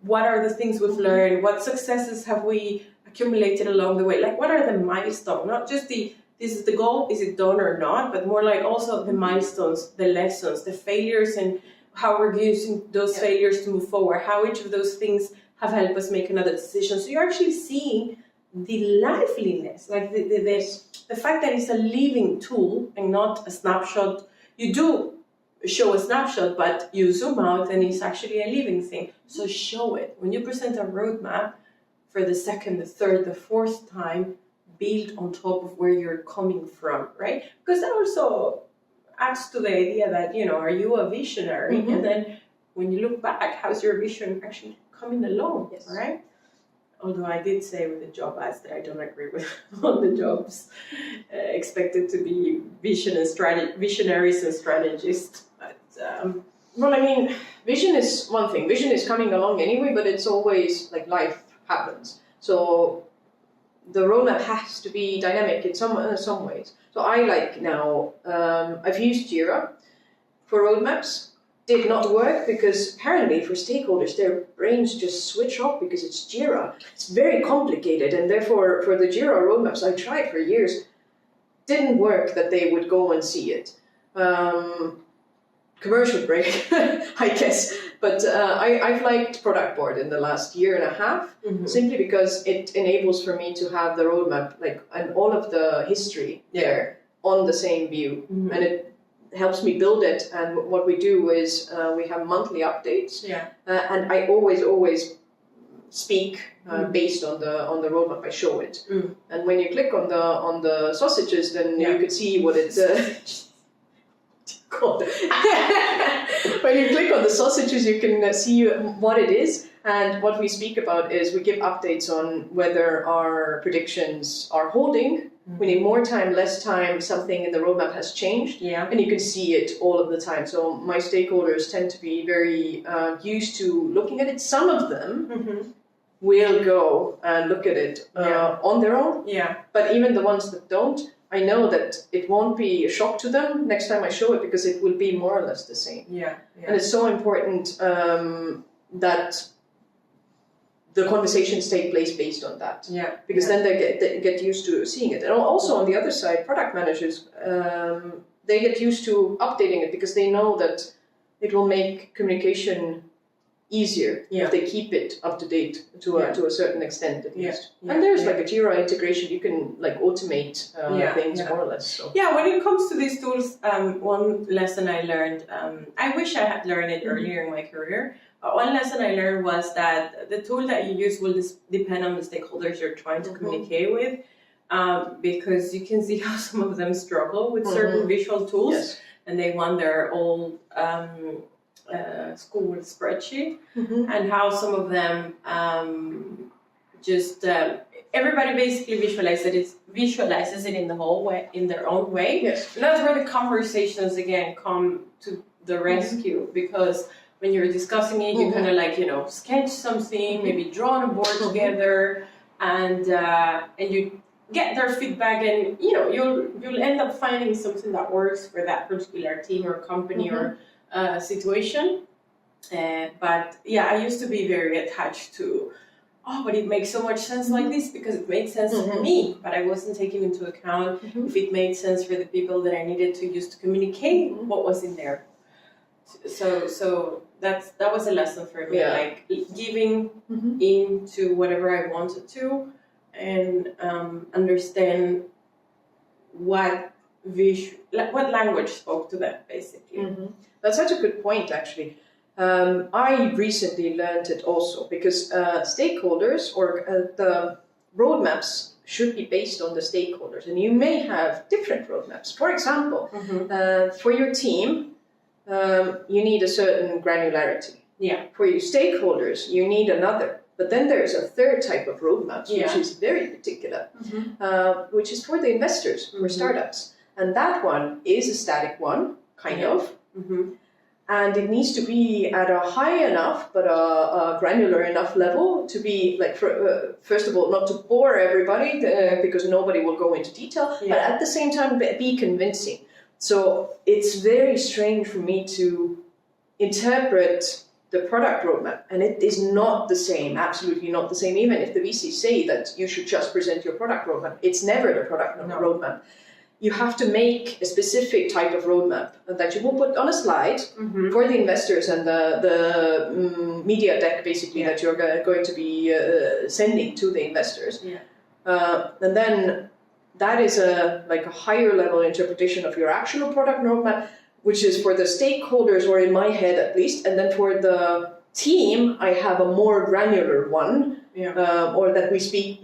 What are the things we've learned? What successes have we accumulated along the way? Like, what are the milestones? Not just this is the goal, is it done or not, but more like also the milestones, the lessons, the failures, and how we're using those failures to move forward, how each of those things have helped us make another decision. So you're actually seeing the liveliness, like the fact that it's a living tool and not a snapshot. You do show a snapshot, but you zoom out and it's actually a living thing. So show it. When you present a roadmap for the second, the third, the fourth time, build on top of where you're coming from, right? Because that also adds to the idea that, are you a visionary? And then when you look back, how's your vision actually coming along, right? Although I did say with the job ads that I don't agree with on the jobs expected to be visionaries and strategists. But, vision is one thing. Vision is coming along anyway, but it's always like life happens. So the roadmap has to be dynamic in some ways. So I like now, I've used Jira for roadmaps. Did not work because apparently for stakeholders, their brains just switch off because it's Jira. It's very complicated, and therefore for the Jira roadmaps, I tried for years. Didn't work that they would go and see it. Commercial break, I guess. But I've liked Product Board in the last year and a half, simply because it enables for me to have the roadmap, and all of the history there on the same view. And it helps me build it. And what we do is we have monthly updates. And I always speak based on the roadmap. I show it. And when you click on the sausages, then you can see what it's. God. When you click on the sausages, you can see what it is, and what we speak about is we give updates on whether our predictions are holding. We need more time, less time, something in the roadmap has changed, and you can see it all of the time. So my stakeholders tend to be very used to looking at it. Some of them will go and look at it on their own. Yeah. But even the ones that don't, I know that it won't be a shock to them next time I show it because it will be more or less the same. Yeah. And it's so important that the conversations take place based on that. Yeah. Because then they get used to seeing it. And also on the other side, product managers, they get used to updating it because they know that it will make communication easier if they keep it up to date to a certain extent at least. And there's like a Jira integration, you can like automate things more or less. So. Yeah, when it comes to these tools, one lesson I learned, I wish I had learned it earlier in my career. One lesson I learned was that the tool that you use will depend on the stakeholders you're trying to communicate with, because you can see how some of them struggle with certain visual tools, and they want their old school spreadsheet, and how some of them everybody basically visualizes it in the whole way, in their own way. Yes. And that's where the conversations again come to the rescue, because when you're discussing it, you kind of like, sketch something, maybe draw on a board together, and you get their feedback, and you'll end up finding something that works for that particular team or company or situation. But yeah, I used to be very attached to, but it makes so much sense like this because it makes sense for me, but I wasn't taking into account if it made sense for the people that I needed to use to communicate what was in there. So that was a lesson for me, like giving into whatever I wanted to, and understand what language spoke to them, basically. That's such a good point, actually. I recently learned it also because stakeholders or the roadmaps should be based on the stakeholders, and you may have different roadmaps. For example, for your team, you need a certain granularity. Yeah. For your stakeholders, you need another. But then there's a third type of roadmaps, which is very particular, which is for the investors, for startups. And that one is a static one, kind of. And it needs to be at a high enough, but a granular enough level to be, like, first of all, not to bore everybody, because nobody will go into detail, but at the same time, be convincing. So it's very strange for me to interpret the product roadmap, and it is not the same, absolutely not the same. Even if the VCs say that you should just present your product roadmap, it's never the product roadmap. You have to make a specific type of roadmap that you will put on a slide for the investors and the media deck, basically, that you're going to be sending to the investors. And then that is a higher level interpretation of your actual product roadmap, which is for the stakeholders, or in my head at least. And then for the team, I have a more granular one, or that we speak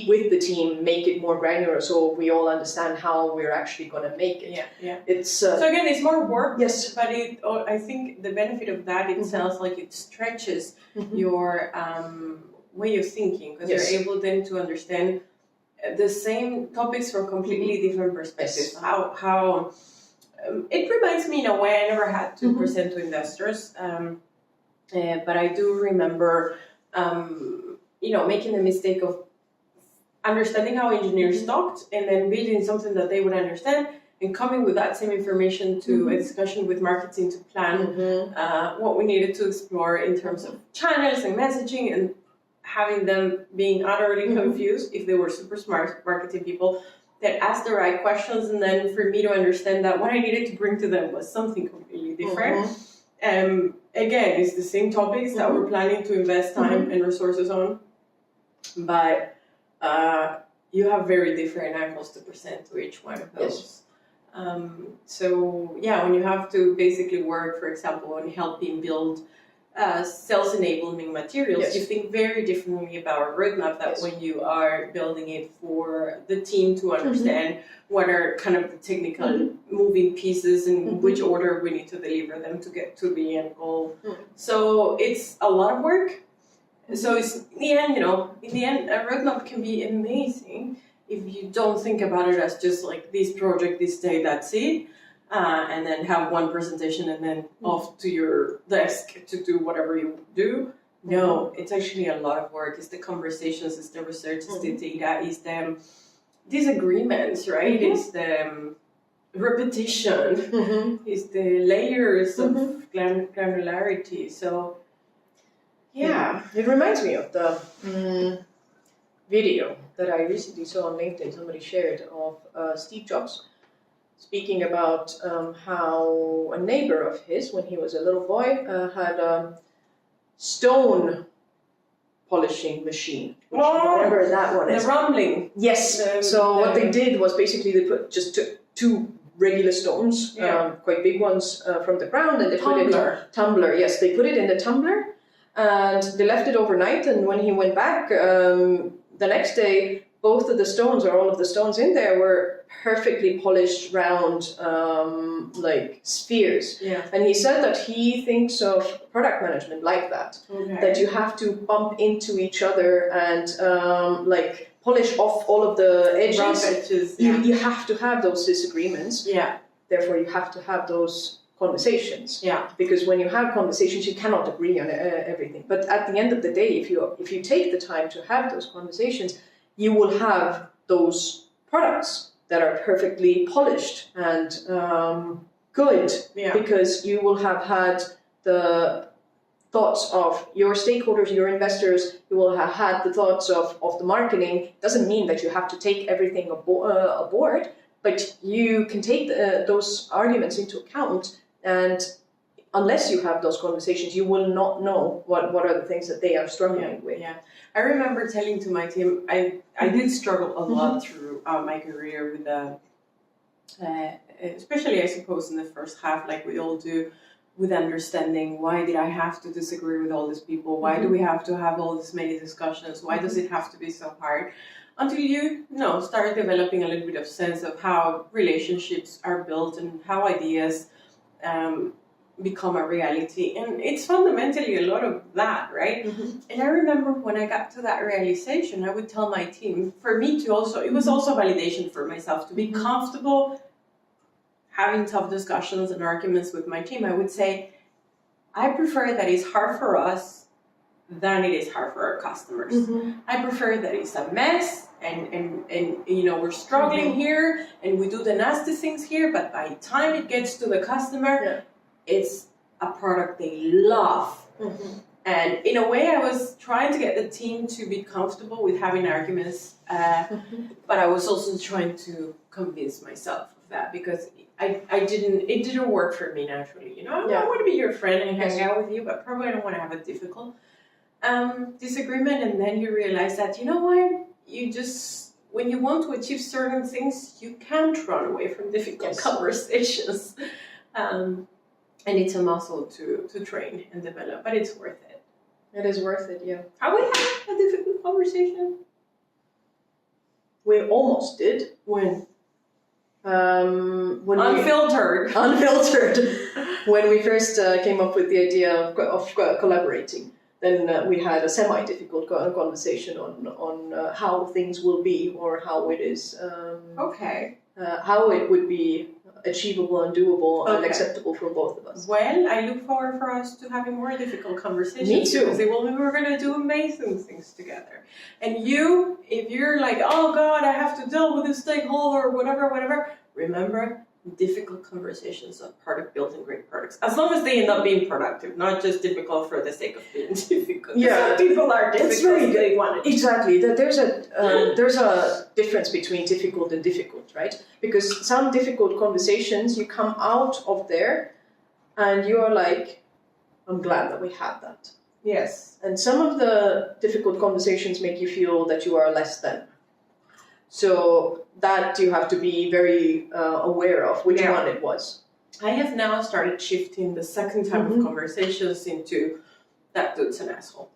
with the team, make it more granular, so we all understand how we're actually going to make it. It's so again, it's more work. Yes, but I think the benefit of that, it sounds like it stretches your way of thinking, because you're able then to understand the same topics from completely different perspectives. How it reminds me in a way I never had to present to investors, but I do remember making the mistake of understanding how engineers talked and then building something that they would understand and coming with that same information to a discussion with marketing to plan what we needed to explore in terms of channels and messaging, and having them being utterly confused if they were super smart marketing people that asked the right questions, and then for me to understand that what I needed to bring to them was something completely different. Again, it's the same topics that we're planning to invest time and resources on, but you have very different angles to present to each one of those. When you have to basically work, for example, on helping build sales enabling materials, you think very differently about a roadmap that when you are building it for the team to understand what are kind of the technical moving pieces and which order we need to deliver them to get to the end goal. So it's a lot of work. So it's in the end, a roadmap can be amazing if you don't think about it as just like this project, this day, that's it. And then have one presentation and then off to your desk to do whatever you do. No, it's actually a lot of work. It's the conversations, it's the research, it's the data, it's the disagreements, right? It's the repetition, it's the layers of granularity. So, yeah. It reminds me of the video that I recently saw on LinkedIn. Somebody shared of Steve Jobs speaking about how a neighbor of his, when he was a little boy, had a stone polishing machine, whatever that one is. The rumbling. Yes. So what they did was basically they took two regular stones, quite big ones from the ground, and they put it in tumbler. Yes, they put it in the tumbler, and they left it overnight. And when he went back the next day, both of the stones, or all of the stones in there, were perfectly polished, round, like spheres. Yeah. And he said that he thinks of product management like that. Okay. That you have to bump into each other and like polish off all of the edges. Rough edges. You have to have those disagreements. Yeah. Therefore, you have to have those conversations. Yeah. Because when you have conversations, you cannot agree on everything. But at the end of the day, if you take the time to have those conversations, you will have those products that are perfectly polished and good, because you will have had the thoughts of your stakeholders, your investors. You will have had the thoughts of the marketing. Doesn't mean that you have to take everything aboard, but you can take those arguments into account. And unless you have those conversations, you will not know what are the things that they are struggling with. Yeah, I remember telling to my team, I did struggle a lot through my career with especially I suppose in the first half, like we all do, with understanding why did I have to disagree with all these people? Why do we have to have all this many discussions? Why does it have to be so hard? Until you start developing a little bit of sense of how relationships are built and how ideas become a reality. And it's fundamentally a lot of that, right? And I remember when I got to that realization, I would tell my team, for me to also, it was also validation for myself to be comfortable having tough discussions and arguments with my team. I would say, I prefer that it's hard for us than it is hard for our customers. I prefer that it's a mess and we're struggling here and we do the nasty things here, but by the time it gets to the customer, it's a product they love. And in a way, I was trying to get the team to be comfortable with having arguments, but I was also trying to convince myself of that, because it didn't work for me naturally. I want to be your friend and hang out with you, but probably I don't want to have a difficult disagreement. And then you realize that, when you want to achieve certain things, you can't run away from difficult conversations. And it's a muscle to train and develop, but it's worth it. It is worth it, yeah. Have we had a difficult conversation? We almost did. When Unfiltered. Unfiltered. When we first came up with the idea of collaborating, then we had a semi-difficult conversation on how things will be, or how it is. How it would be achievable and doable and acceptable for both of us. Well, I look forward for us to having more difficult conversations. Me too. Because we're going to do amazing things together. And if you're like, oh God, I have to deal with this stakeholder or whatever, remember, difficult conversations are part of building great products. As long as they end up being productive, not just difficult for the sake of being difficult. Yeah, some people are difficult. It's very good. They want it. Exactly. There's a difference between difficult and difficult, right? Because some difficult conversations, you come out of there, and you are like, I'm glad that we had that. Yes. And some of the difficult conversations make you feel that you are less than. So that you have to be very aware of which one it was. I have now started shifting the second type of conversations into that dude's an asshole.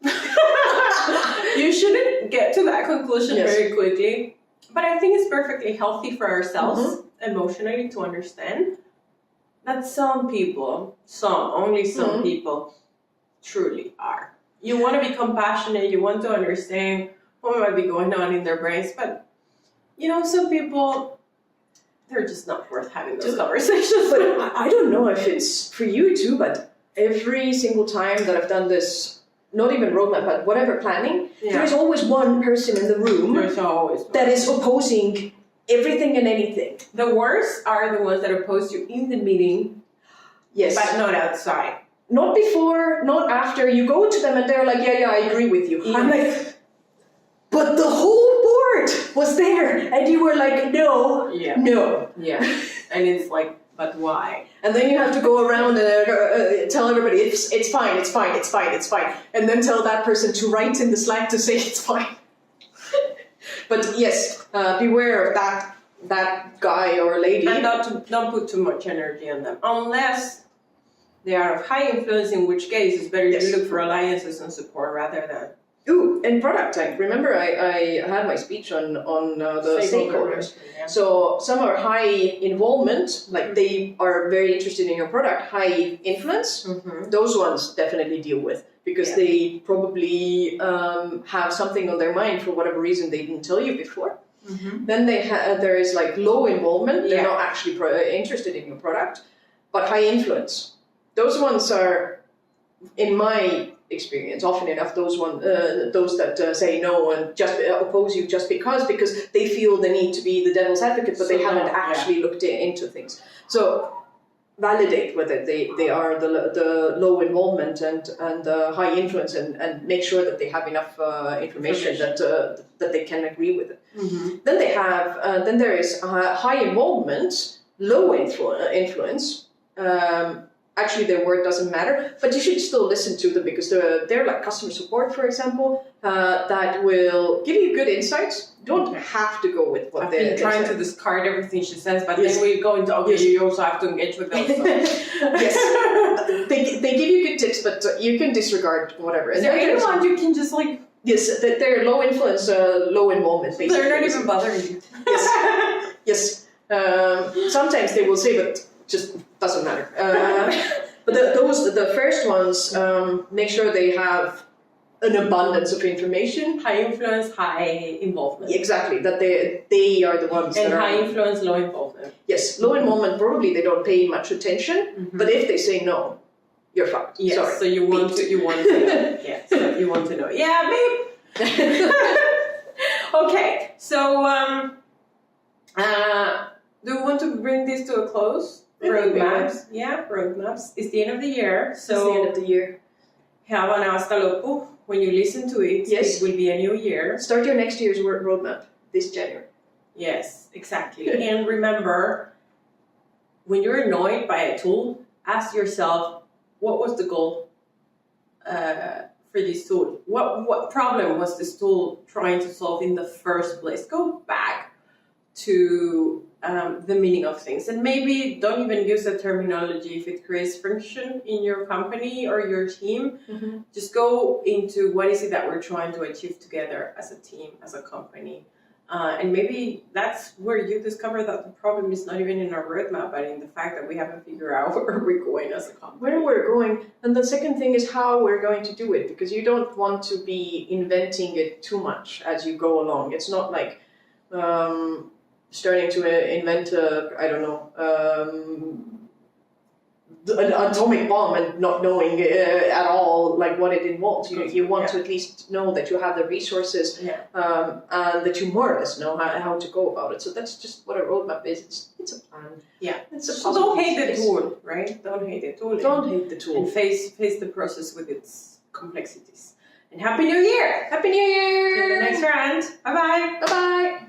You shouldn't get to that conclusion very quickly, but I think it's perfectly healthy for ourselves emotionally to understand that some people, only some people, truly are. You want to be compassionate, you want to understand what might be going on in their brains, but some people, they're just not worth having those conversations. But I don't know if it's for you too, but every single time that I've done this not even roadmap, but whatever planning, there is always one person in the room that is opposing everything and anything. The worst are the ones that oppose you in the meeting, but not outside. Not before, not after. You go to them and they're like, yeah, I agree with you. I'm like, but the whole board was there, and you were like, no. And it's like, but why? And then you have to go around and tell everybody it's fine, and then tell that person to write in the Slack to say it's fine. But yes, beware of that guy or lady, and don't put too much energy on them unless they are of high influence. In which case, it's better to look for alliances and support rather than. Ooh, and product type. Remember, I had my speech on the stakeholders. Yeah. So some are high involvement, like they are very interested in your product. High influence, those ones definitely deal with, because they probably have something on their mind for whatever reason they didn't tell you before. Then there is like low involvement. They're not actually interested in your product, but high influence. Those ones are, in my experience, often enough those that say no and just oppose you just because they feel the need to be the devil's advocate, but they haven't actually looked into things. So validate whether they are the low involvement and high influence, and make sure that they have enough information that they can agree with it. Then they have then there is high involvement, low influence. Actually, their word doesn't matter, but you should still listen to them, because they're like customer support, for example, that will give you good insights. You don't have to go with what they're trying to discard everything she says, but then we go into, you also have to engage with them. So. Yes, they give you good tips, but you can disregard whatever. Is there anyone you can just like... Yes, they're low influence, low involvement, basically. They're not even bothering you. Yes. Sometimes they will say, but just doesn't matter. But the first ones, make sure they have an abundance of information. High influence, high involvement. Exactly, that they are the ones and that are... high influence, low involvement. Yes, low involvement, probably they don't pay much attention, but if they say no, you're fucked. Yes, sorry. So you want to know. Yes, so you want to know. Yeah, babe! Okay, so do we want to bring this to a close? Roadmaps. Yeah, roadmaps. It's the end of the year. So it's the end of the year. Have an hasta luego. When you listen to it, it will be a new year. Start your next year's roadmap this January. Yes, exactly. And remember, when you're annoyed by a tool, ask yourself, what was the goal for this tool? What problem was this tool trying to solve in the first place? Go back to the meaning of things, and maybe don't even use the terminology if it creates friction in your company or your team. Just go into what is it that we're trying to achieve together as a team, as a company, and maybe that's where you discover that the problem is not even in our roadmap, but in the fact that we haven't figured out where we're going as a company. Where we're going, and the second thing is how we're going to do it, because you don't want to be inventing it too much as you go along. It's not like starting to invent an atomic bomb and not knowing at all like what it involves. You want to at least know that you have the resources and that you more or less know how to go about it. So that's just what a roadmap is. It's a plan. Yeah. So don't hate the tool, right? Don't hate the tool. Don't hate the tool. And face the process with its complexities. And Happy New Year! Happy New Year! See you in the next rant. Bye-bye. Bye-bye.